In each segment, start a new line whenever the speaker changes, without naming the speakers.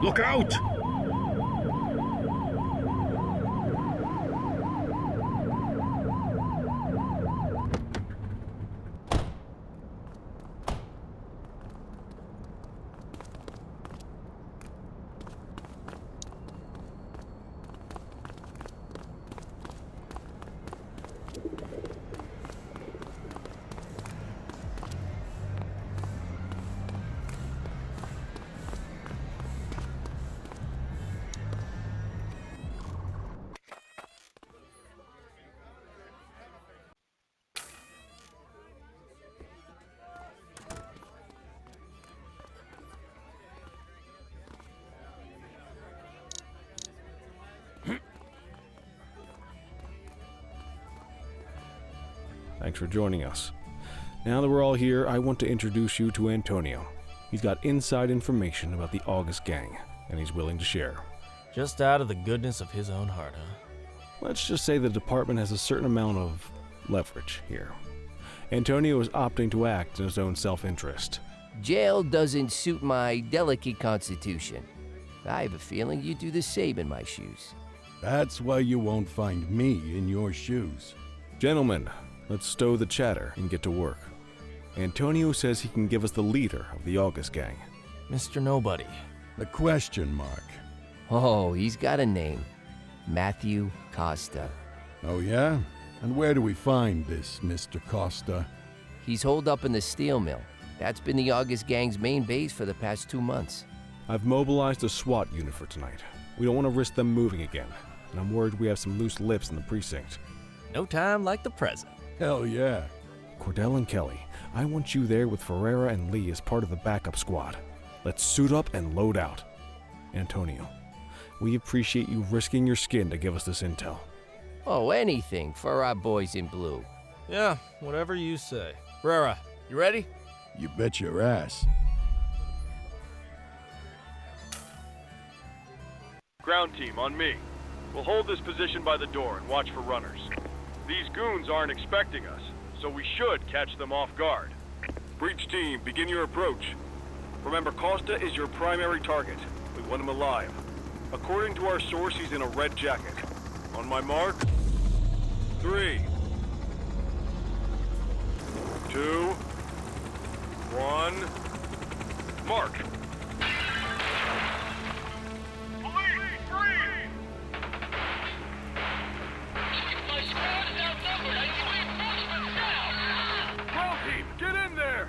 Look out!
Thanks for joining us. Now that we're all here, I want to introduce you to Antonio. He's got inside information about the August gang, and he's willing to share.
Just out of the goodness of his own heart, huh?
Let's just say the department has a certain amount of leverage here. Antonio is opting to act in his own self-interest.
Jail doesn't suit my delicate constitution. I have a feeling you'd do the same in my shoes.
That's why you won't find me in your shoes.
Gentlemen, let's stow the chatter and get to work. Antonio says he can give us the leader of the August gang.
Mr. Nobody.
The question mark.
Oh, he's got a name. Matthew Costa.
Oh yeah? And where do we find this Mr. Costa?
He's holed up in the steel mill. That's been the August gang's main base for the past 2 months.
I've mobilized a SWAT unit for tonight. We don't want to risk them moving again, and I'm worried we have some loose lips in the precinct.
No time like the present.
Hell yeah.
Cordell and Kelly, I want you there with Ferreira and Lee as part of the backup squad. Let's suit up and load out. Antonio, we appreciate you risking your skin to give us this intel.
Oh, anything for our boys in blue.
Yeah, whatever you say. Rara, you ready?
You bet your ass.
Ground team, on me. We'll hold this position by the door and watch for runners. These goons aren't expecting us, so we should catch them off guard. Breach team, begin your approach. Remember, Costa is your primary target. We want him alive. According to our source, he's in a red jacket. On my mark, 3, 2, 1, mark. Get in there!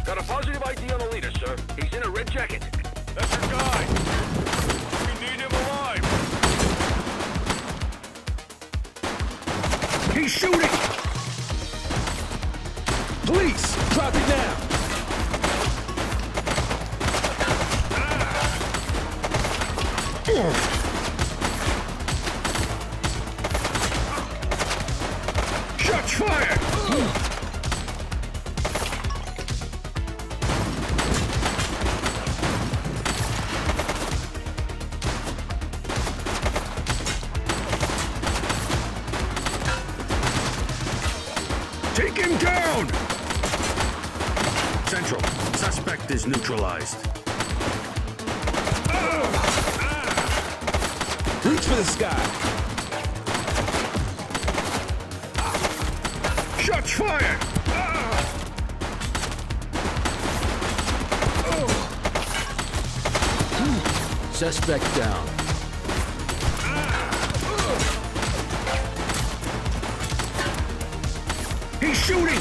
Got a positive ID on the leader, sir. He's in a red jacket. That's your guy. We need him alive.
He's shooting! Police! Drop it down! Shots fired! Take him down!
Central, suspect is neutralized.
Reach for the sky! Shots fired!
Suspect down.
He's shooting!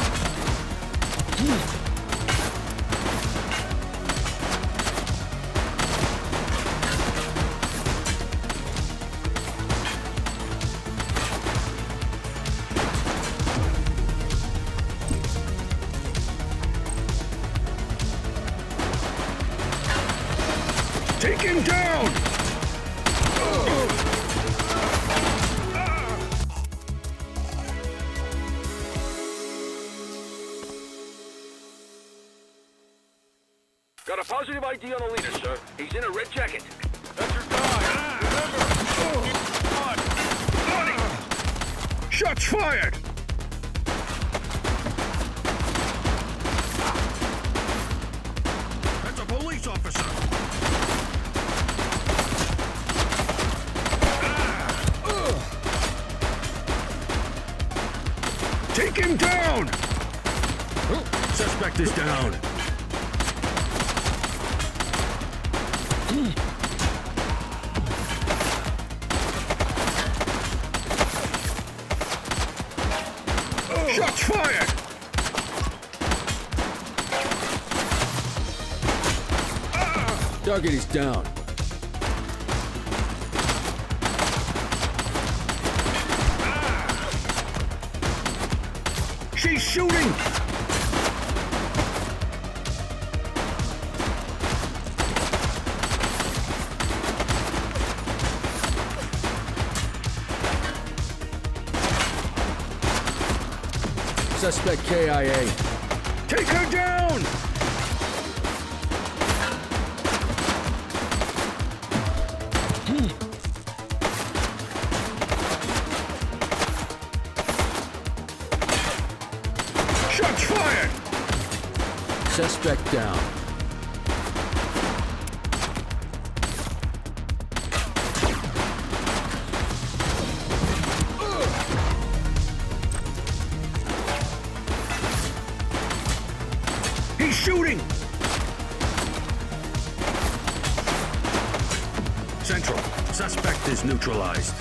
Take him down!
Got a positive ID on the leader, sir. He's in a red jacket.
That's your guy. Remember.
Shots fired!
That's a police officer.
Take him down!
Suspect is down.
Shots fired!
Target is down.
She's shooting!
Suspect KIA.
Take her down! Shots fired!
Suspect down.
He's shooting!
Central. Suspect is neutralized.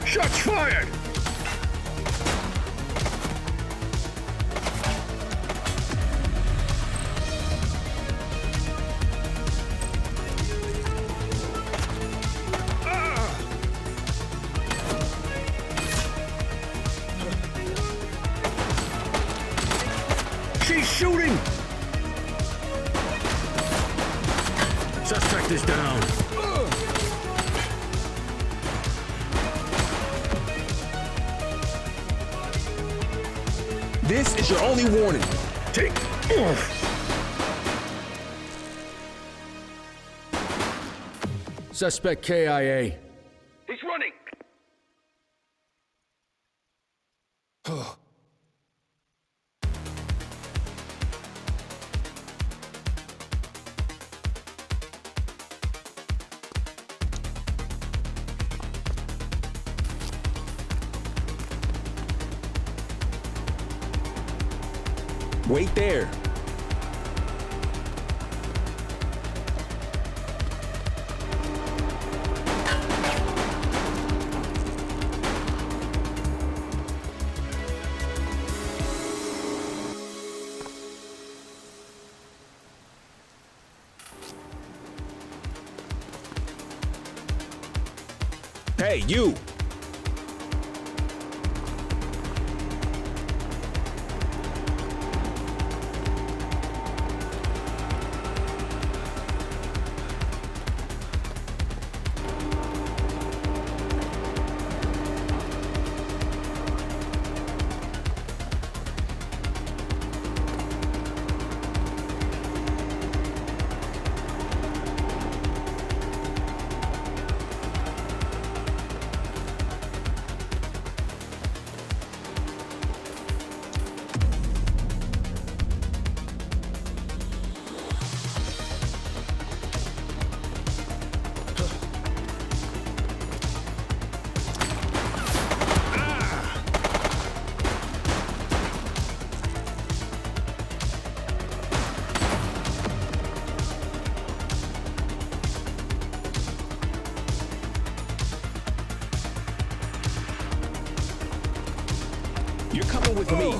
Shots fired! She's shooting!
Suspect is down.
This is your only warning. Take off!
Suspect KIA.
He's running! Wait there. Hey, you! You're coming with me.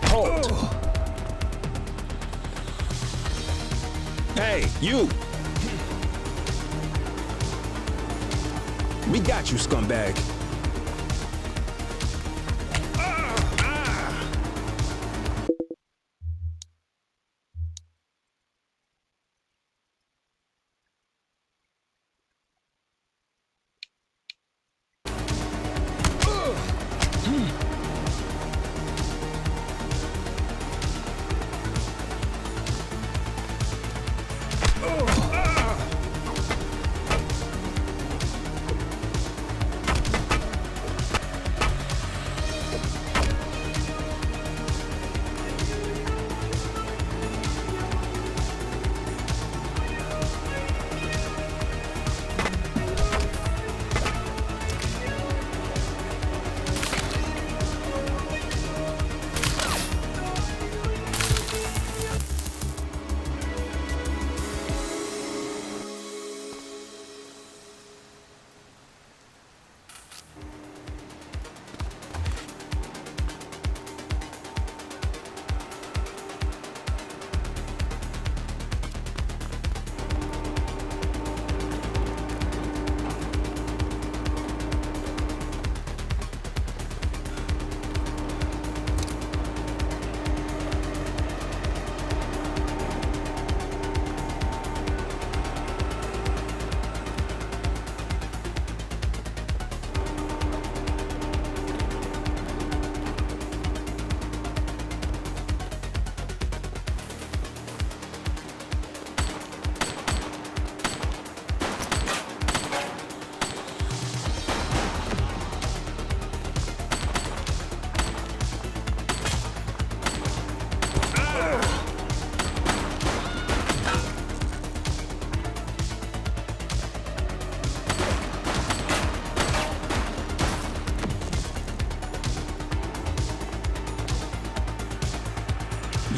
Halt! Hey, you! We got you, scumbag.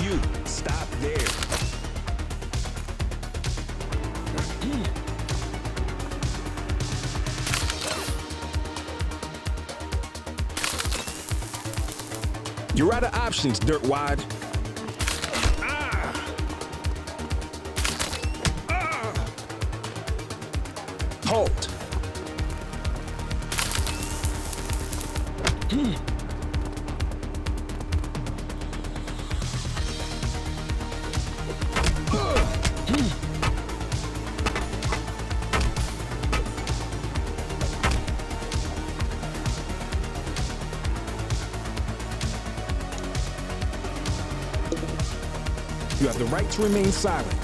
You, stop there. You're out of options, dirtwad. Halt. You have the right to remain silent.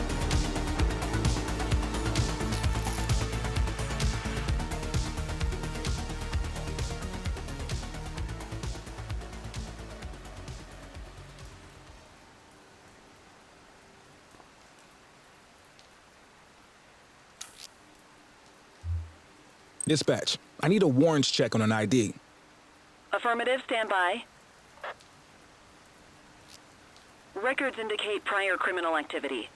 Dispatch, I need a warrants check on an ID.
Affirmative, stand by. Records indicate prior criminal activity.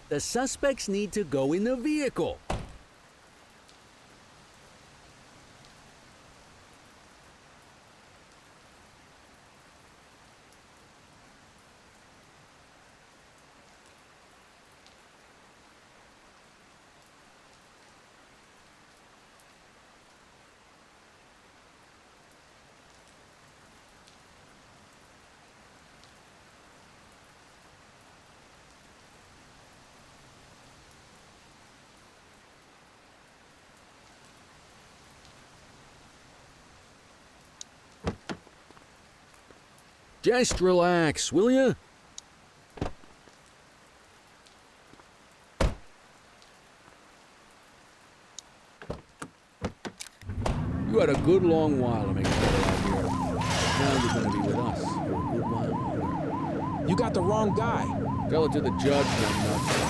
The suspects need to go in the vehicle. Just relax, will you?
You had a good long while to make settle out here. Now you're gonna be with us for a good while longer.
You got the wrong guy.
Tell it to the judge, nuts.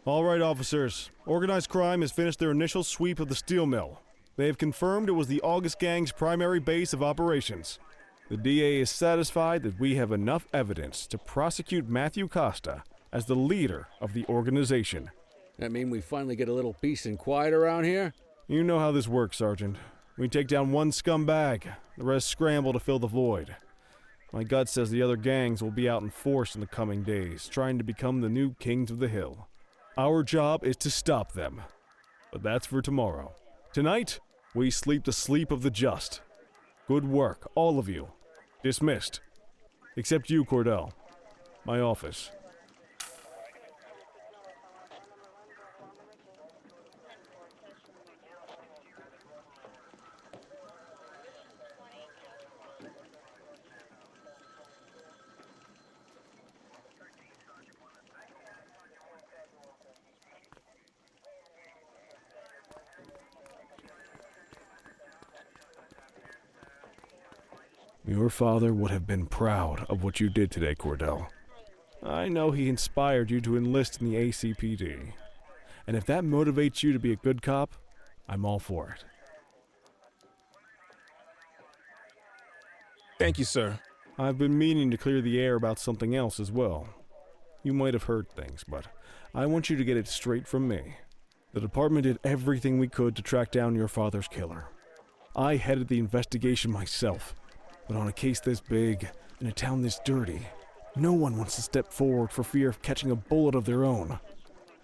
All right, officers. Organized crime has finished their initial sweep of the steel mill. They have confirmed it was the August Gang's primary base of operations. The DA is satisfied that we have enough evidence to prosecute Matthew Costa as the leader of the organization.
That mean we finally get a little peace and quiet around here?
You know how this works, Sergeant. We take down one scumbag, the rest scramble to fill the void. My gut says the other gangs will be out in force in the coming days, trying to become the new kings of the hill. Our job is to stop them. But that's for tomorrow. Tonight, we sleep the sleep of the just. Good work, all of you. Dismissed. Except you, Cordell. My office. Your father would have been proud of what you did today, Cordell. I know he inspired you to enlist in the ACPD. And if that motivates you to be a good cop, I'm all for it.
Thank you, sir.
I've been meaning to clear the air about something else as well. You might have heard things, but I want you to get it straight from me. The department did everything we could to track down your father's killer. I headed the investigation myself. But on a case this big, in a town this dirty, no one wants to step forward for fear of catching a bullet of their own.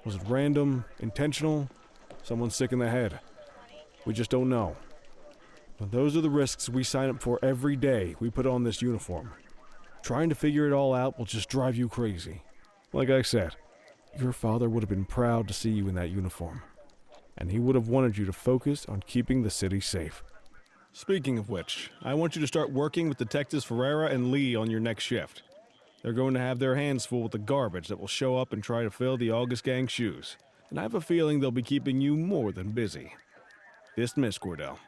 Was it random, intentional, someone sick in the head? We just don't know. But those are the risks we sign up for every day we put on this uniform. Trying to figure it all out will just drive you crazy. Like I said, your father would have been proud to see you in that uniform. And he would have wanted you to focus on keeping the city safe. Speaking of which, I want you to start working with Detectives Ferreira and Lee on your next shift. They're going to have their hands full with the garbage that will show up and try to fill the August Gang's shoes. And I have a feeling they'll be keeping you more than busy. Dismiss, Cordell.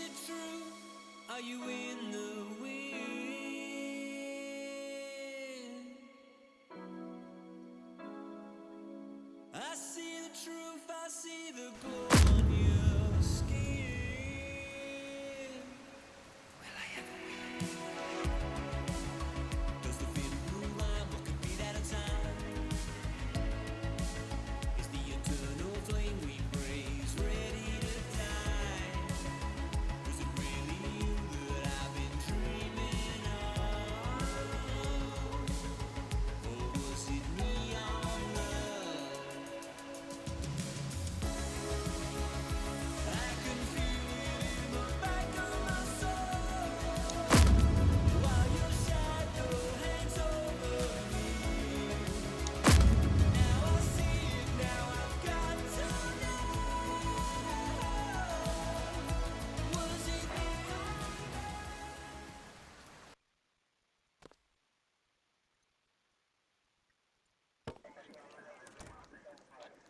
it true? Are you in the wind? I see the truth, I see the glow on your skin. Will I ever win? Does the feeling move on? What could be that a time? Is the eternal flame we praise ready to die? Was it really you that I've been dreaming of? Or was it neon love? I can feel it in the back of my soul while your shadow hangs over me. Now I see it, now I've got to know. Was it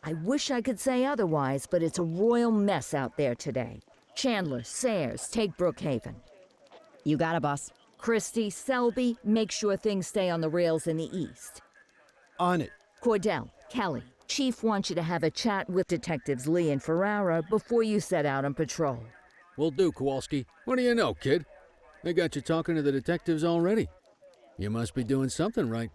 I wish I could say otherwise, but it's a royal mess out there today. Chandler, Sayers, take Brookhaven.
You got it, boss.
Christie, Selby, make sure things stay on the rails in the east.
On it.
Cordell, Kelly, Chief wants you to have a chat with Detectives Lee and Ferrara before you set out on patrol.
Will do, Kowalski. What do you know, kid? They got you talking to the detectives already. You must be doing something right.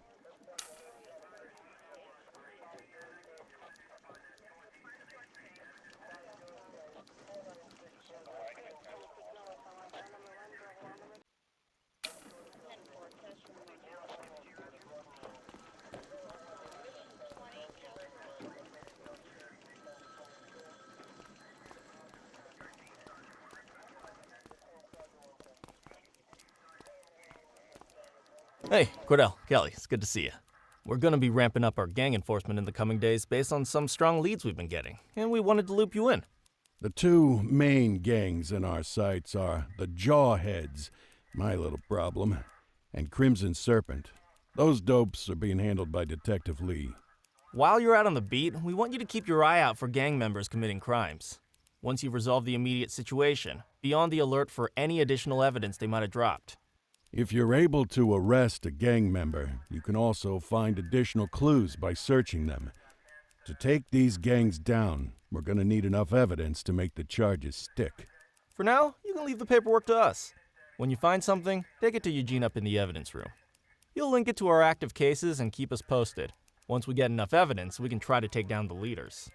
Hey, Cordell, Kelly, it's good to see you. We're gonna be ramping up our gang enforcement in the coming days based on some strong leads we've been getting, and we wanted to loop you in.
The two main gangs in our sights are the Jawheads, my little problem, and Crimson Serpent. Those dopes are being handled by Detective Lee.
While you're out on the beat, we want you to keep your eye out for gang members committing crimes. Once you've resolved the immediate situation, be on the alert for any additional evidence they might have dropped.
If you're able to arrest a gang member, you can also find additional clues by searching them. To take these gangs down, we're gonna need enough evidence to make the charges stick.
For now, you can leave the paperwork to us. When you find something, take it to Eugene up in the evidence room. He'll link it to our active cases and keep us posted. Once we get enough evidence, we can try to take down the leaders.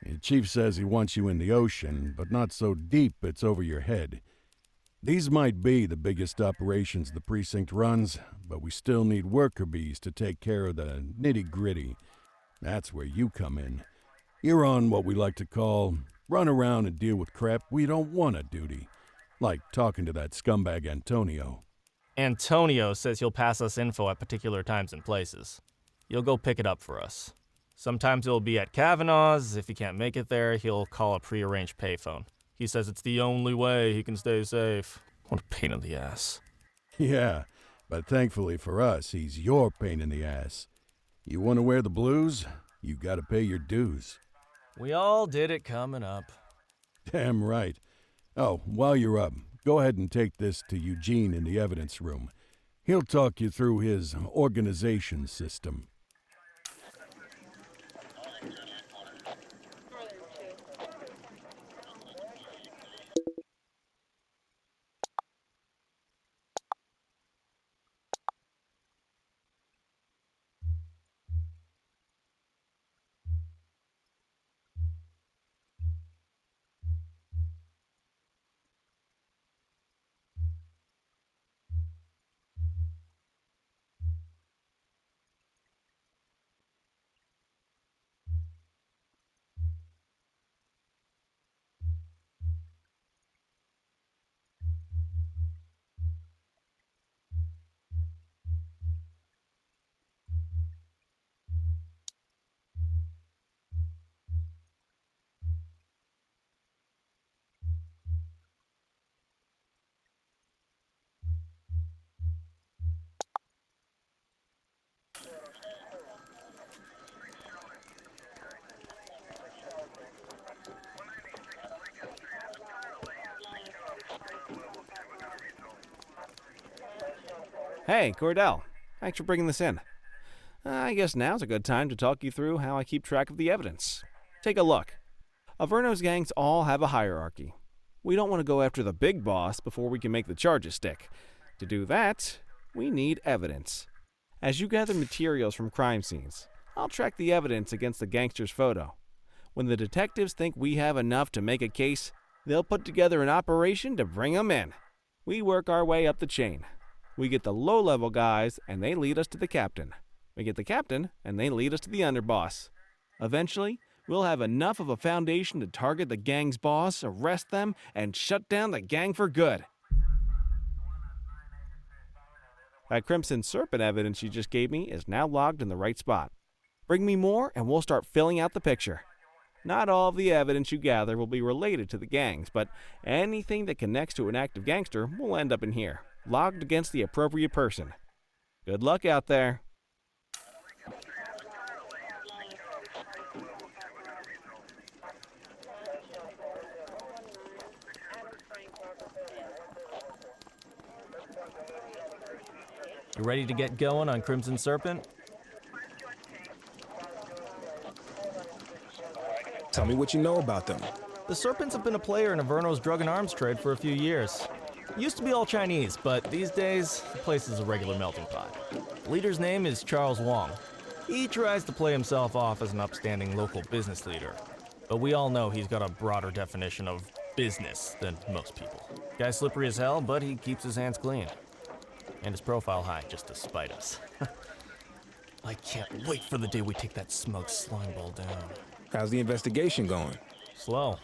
The chief says he wants you in the ocean, but not so deep it's over your head. These might be the biggest operations the precinct runs, but we still need worker bees to take care of the nitty-gritty. That's where you come in. You're on what we like to call run around and deal with crap we don't want to duty, like talking to that scumbag Antonio.
Antonio says he'll pass us info at particular times and places. You'll go pick it up for us. Sometimes it'll be at Kavanaugh's. If he can't make it there, he'll call a prearranged payphone. He says it's the only way he can stay safe. What a pain in the ass.
Yeah, but thankfully for us, he's your pain in the ass. You want to wear the blues? You gotta pay your dues.
We all did it coming up.
Damn right. Oh, while you're up, go ahead and take this to Eugene in the evidence room. He'll talk you through his organization system.
Hey, Cordell. Thanks for bringing this in. I guess now's a good time to talk you through how I keep track of the evidence. Take a look. Averno's gangs all have a hierarchy. We don't want to go after the big boss before we can make the charges stick. To do that, we need evidence. As you gather materials from crime scenes, I'll track the evidence against the gangster's photo. When the detectives think we have enough to make a case, they'll put together an operation to bring them in. We work our way up the chain. We get the low-level guys, and they lead us to the captain. We get the captain, and they lead us to the underboss. Eventually, we'll have enough of a foundation to target the gang's boss, arrest them, and shut down the gang for good. That Crimson Serpent evidence you just gave me is now logged in the right spot. Bring me more, and we'll start filling out the picture. Not all of the evidence you gather will be related to the gangs, but anything that connects to an active gangster will end up in here, logged against the appropriate person. Good luck out there.
You ready to get going on Crimson Serpent?
Tell me what you know about them.
The Serpents have been a player in Averno's drug and arms trade for a few years. Used to be all Chinese, but these days, the place is a regular melting pot. The leader's name is Charles Wong. He tries to play himself off as an upstanding local business leader, but we all know he's got a broader definition of business than most people. Guy's slippery as hell, but he keeps his hands clean. And his profile high, just to spite us. I can't wait for the day we take that smug slime ball down.
How's the investigation going?
Slow.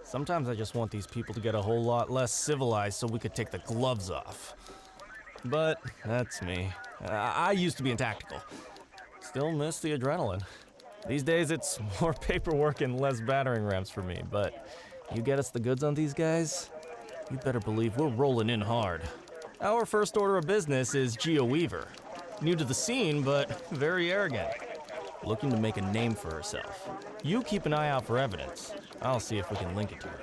Sometimes I just want these people to get a whole lot less civilized so we could take the gloves off. But that's me. I used to be in tactical. Still miss the adrenaline. These days it's more paperwork and less battering rams for me, but you get us the goods on these guys, you better believe we're rolling in hard. Our first order of business is Geo Weaver. New to the scene, but very arrogant. Looking to make a name for herself. You keep an eye out for evidence. I'll see if we can link it to her.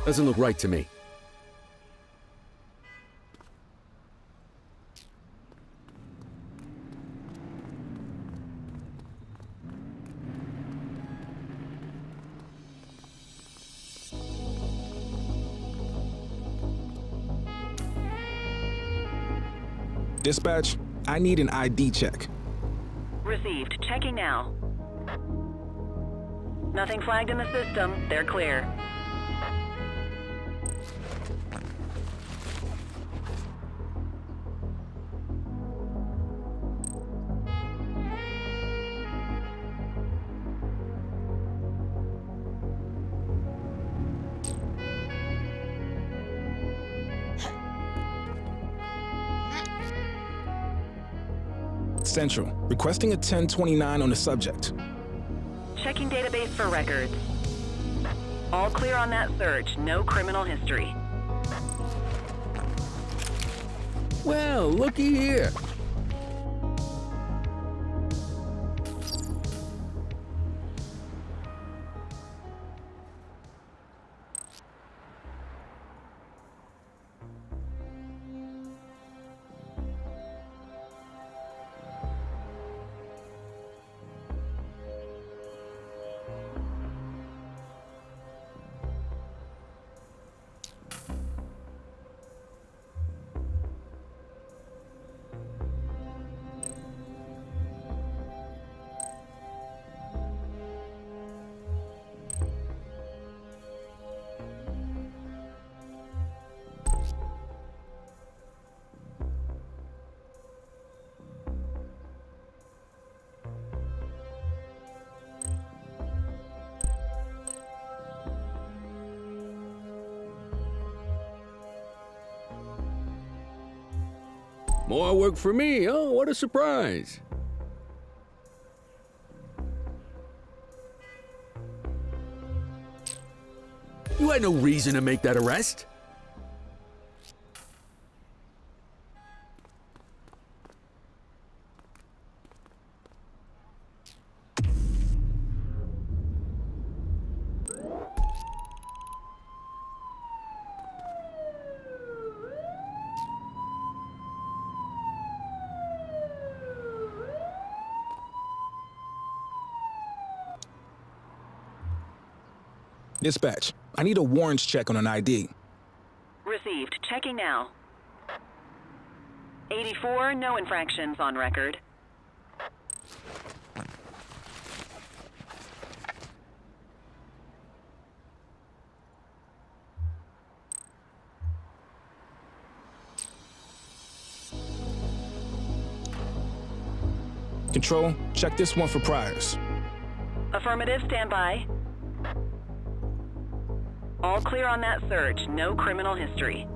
Doesn't look right to me.
Dispatch, I need an ID check.
Received. Checking now. Nothing flagged in the system. They're clear.
Central, requesting a 1029 on the subject.
Checking database for records. All clear on that search. No criminal history.
Well, looky here. More work for me, oh, what a surprise. You had no reason to make that arrest.
Dispatch, I need a warrants check on an ID.
Received. Checking now. 84, no infractions on record.
Control, check this one for priors.
Affirmative, stand by. All clear on that search. No criminal history.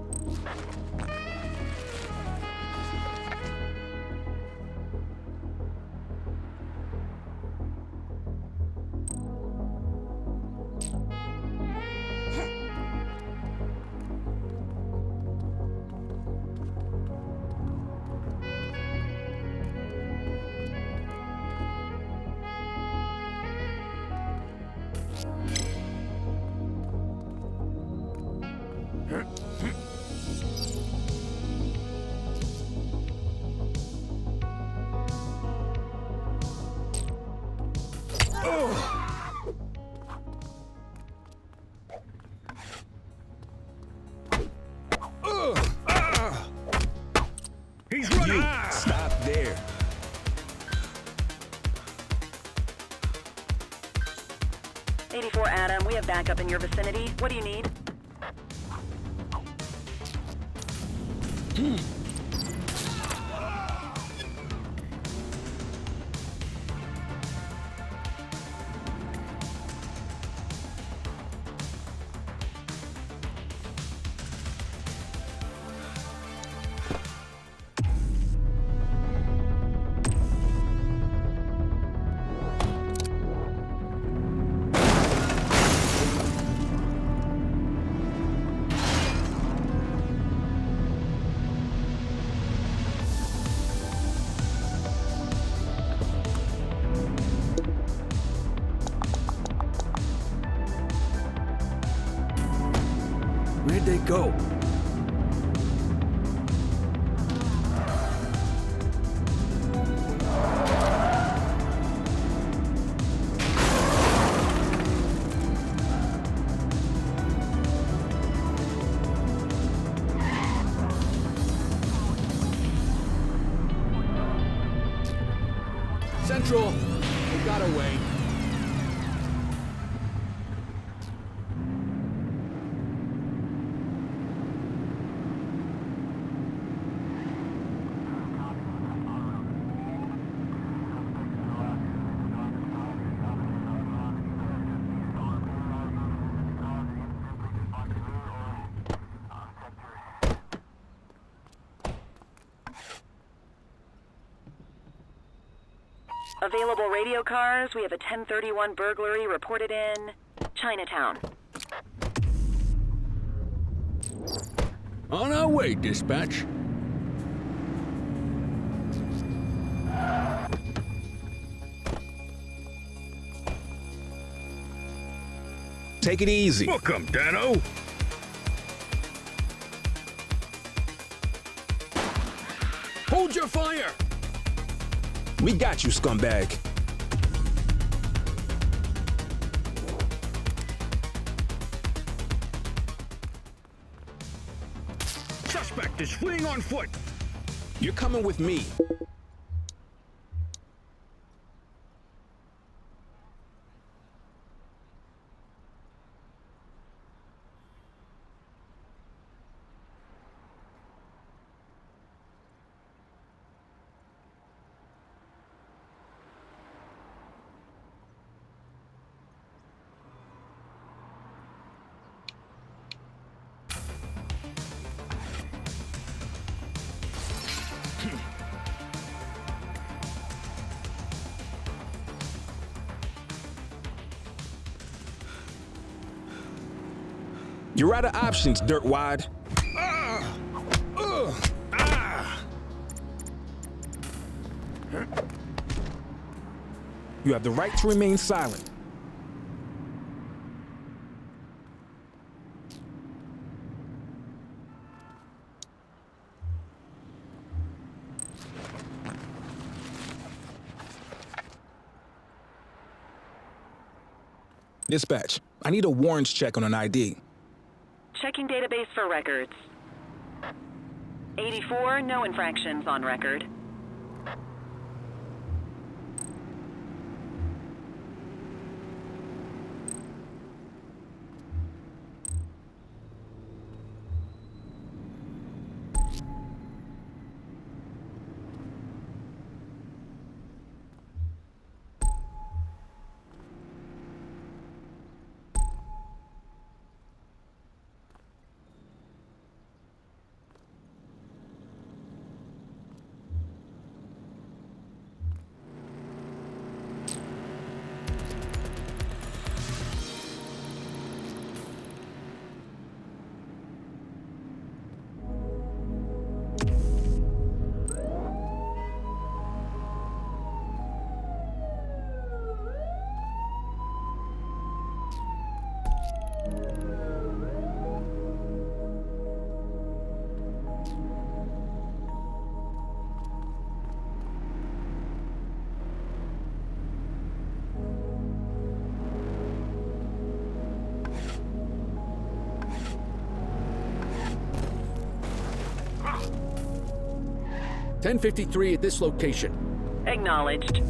He's running! Stop there.
Adam, we have backup in your vicinity. What do you need?
Where'd they go? Central! We got away.
Available radio cars. We have a 1031 burglary reported in Chinatown.
On our way, dispatch.
Take it easy.
Book 'em, Dano. Hold your fire!
We got you, scumbag.
Suspect is fleeing on foot.
You're coming with me. You're out of options, dirtwad. You have the right to remain silent. Dispatch, I need a warrants check on an ID.
Checking database for records. 84, no infractions on record.
.1053 at this location.
Acknowledged.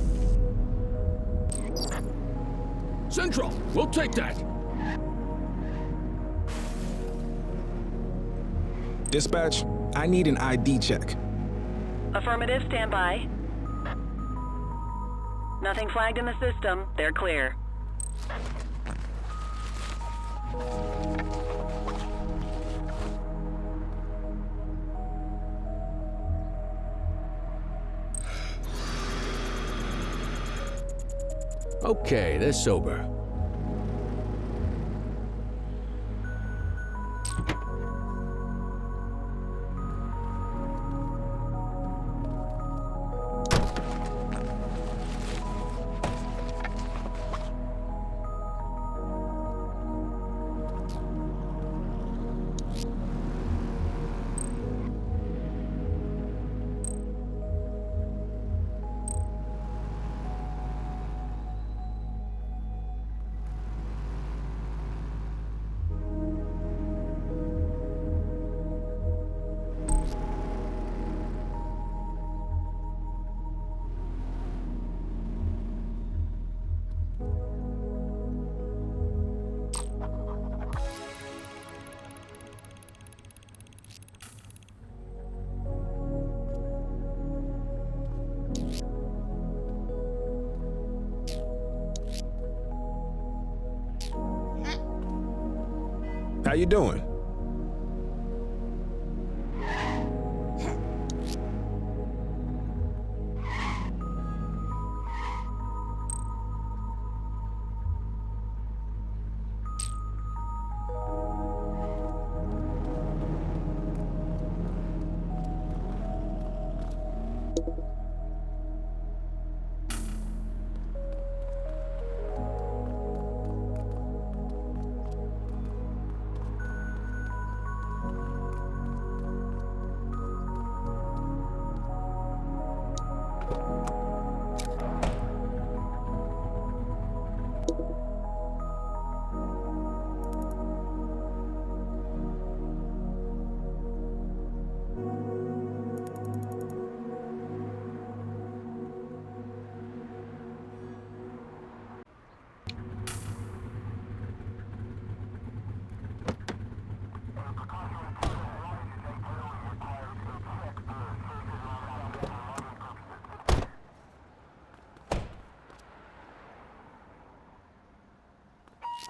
Central, we'll take that.
Dispatch, I need an ID check.
Affirmative, stand by. Nothing flagged in the system. They're clear.
Okay, they're sober.
How you doing?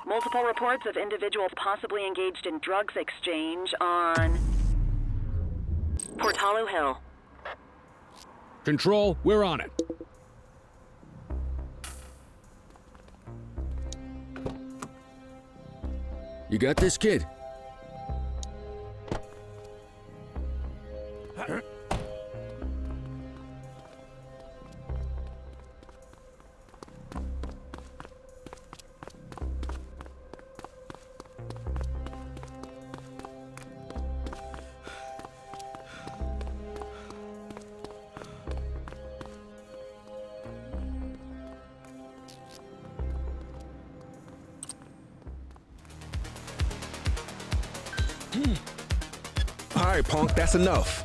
Multiple reports of individuals possibly engaged in drugs exchange on Portalo Hill.
Control, we're on it.
You got this, kid?
All right, punk, that's enough.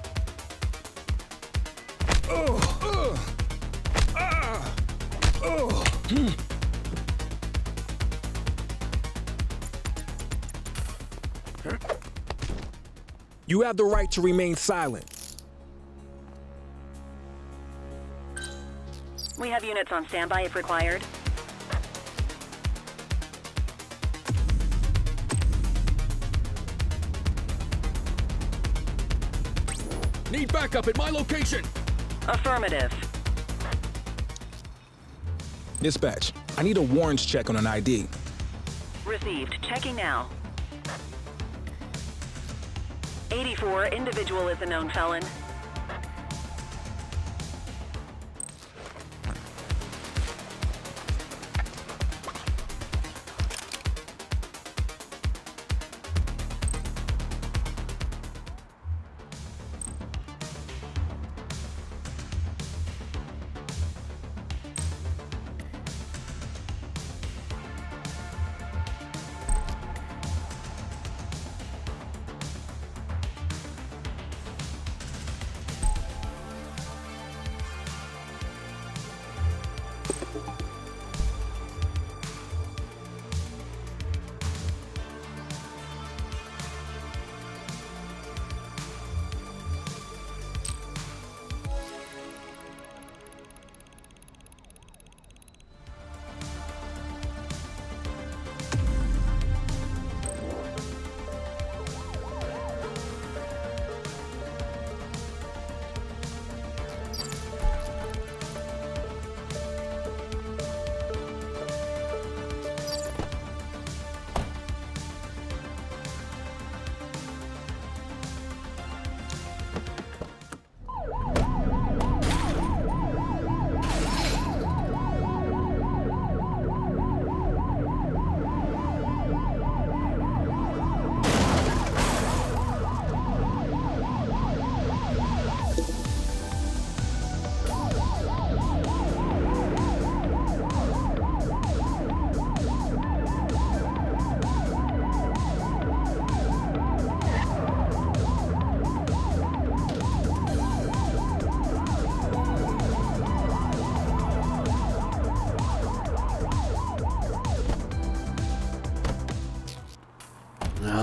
You have the right to remain silent.
We have units on standby if required.
Need backup at my location.
Affirmative.
Dispatch, I need a warrants check on an ID.
Received. Checking now. 84, individual is a known felon.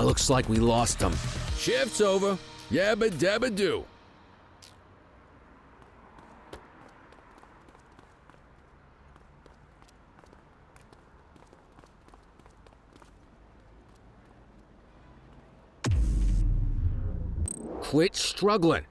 Looks like we lost them. Shift's over. Yabba dabba do.
quit struggling.